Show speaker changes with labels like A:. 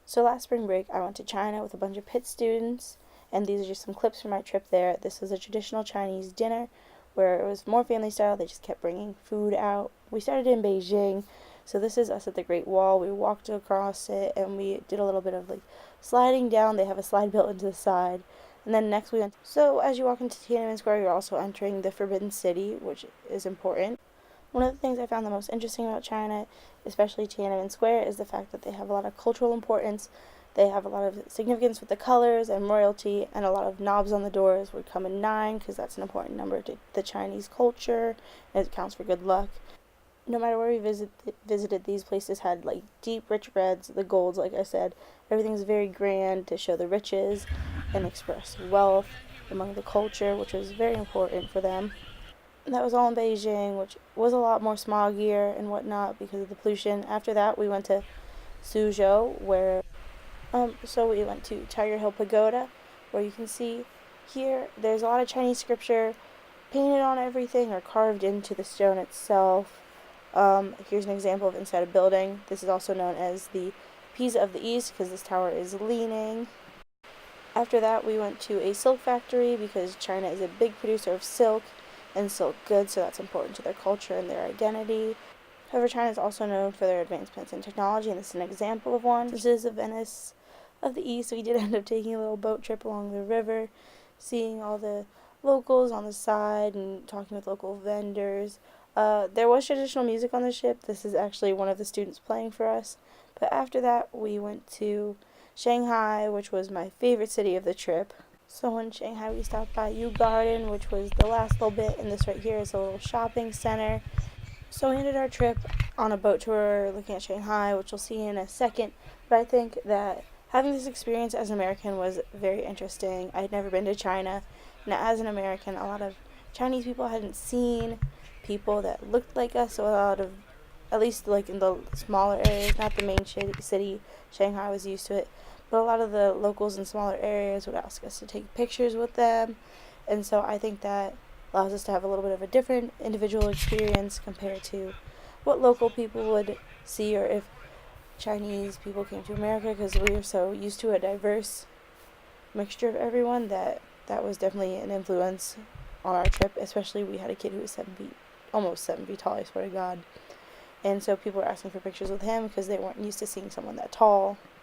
A: So last spring break, I went to China with a bunch of Pitt students, and these are just some clips from my trip there. This was a traditional Chinese dinner where it was more family style. They just kept bringing food out. We started in Beijing, so this is us at the Great Wall. We walked across it, and we did a little bit of like sliding down. They have a slide built into the side. And then next we went. So as you walk into Tiananmen Square, you're also entering the Forbidden City, which is important. One of the things I found the most interesting about China, especially Tiananmen Square, is the fact that they have a lot of cultural importance. They have a lot of significance with the colors and royalty, and a lot of knobs on the doors would come in 9 because that's an important number to the Chinese culture, and it counts for good luck. No matter where we visited, these places had like deep, rich reds, the golds, like I said. Everything's very grand to show the riches and express wealth among the culture, which was very important for them. That was all in Beijing, which was a lot more smoggier and whatnot because of the pollution. After that, we went to Suzhou, where so we went to Tiger Hill Pagoda, where you can see here there's a lot of Chinese scripture painted on everything or carved into the stone itself. Here's an example of inside a building. This is also known as the Pisa of the East because this tower is leaning. After that, we went to a silk factory because China is a big producer of silk and silk goods, so that's important to their culture and their identity. However, China is also known for their advancements in technology, and this is an example of one. This is the Venice of the East. We did end up taking a little boat trip along the river, seeing all the locals on the side and talking with local vendors. There was traditional music on the ship. This is actually one of the students playing for us. But after that, we went to Shanghai, which was my favorite city of the trip. So in Shanghai, we stopped by Yu Garden, which was the last little bit, and this right here is a little shopping center. So we ended our trip on a boat tour looking at Shanghai, which we'll see in a second. But I think that having this experience as an American was very interesting. I had never been to China, and as an American, a lot of Chinese people hadn't seen people that looked like us, so a lot of, at least like in the smaller areas, not the main city, Shanghai was used to it, but a lot of the locals in smaller areas would ask us to take pictures with them, and so I think that allows us to have a little bit of a different individual experience compared to what local people would see, or if Chinese people came to America, because we are so used to a diverse mixture of everyone that was definitely an influence on our trip. Especially we had a kid who was 7 feet, almost 7 feet tall, I swear to God, and so people were asking for pictures with him because they weren't used to seeing someone that tall.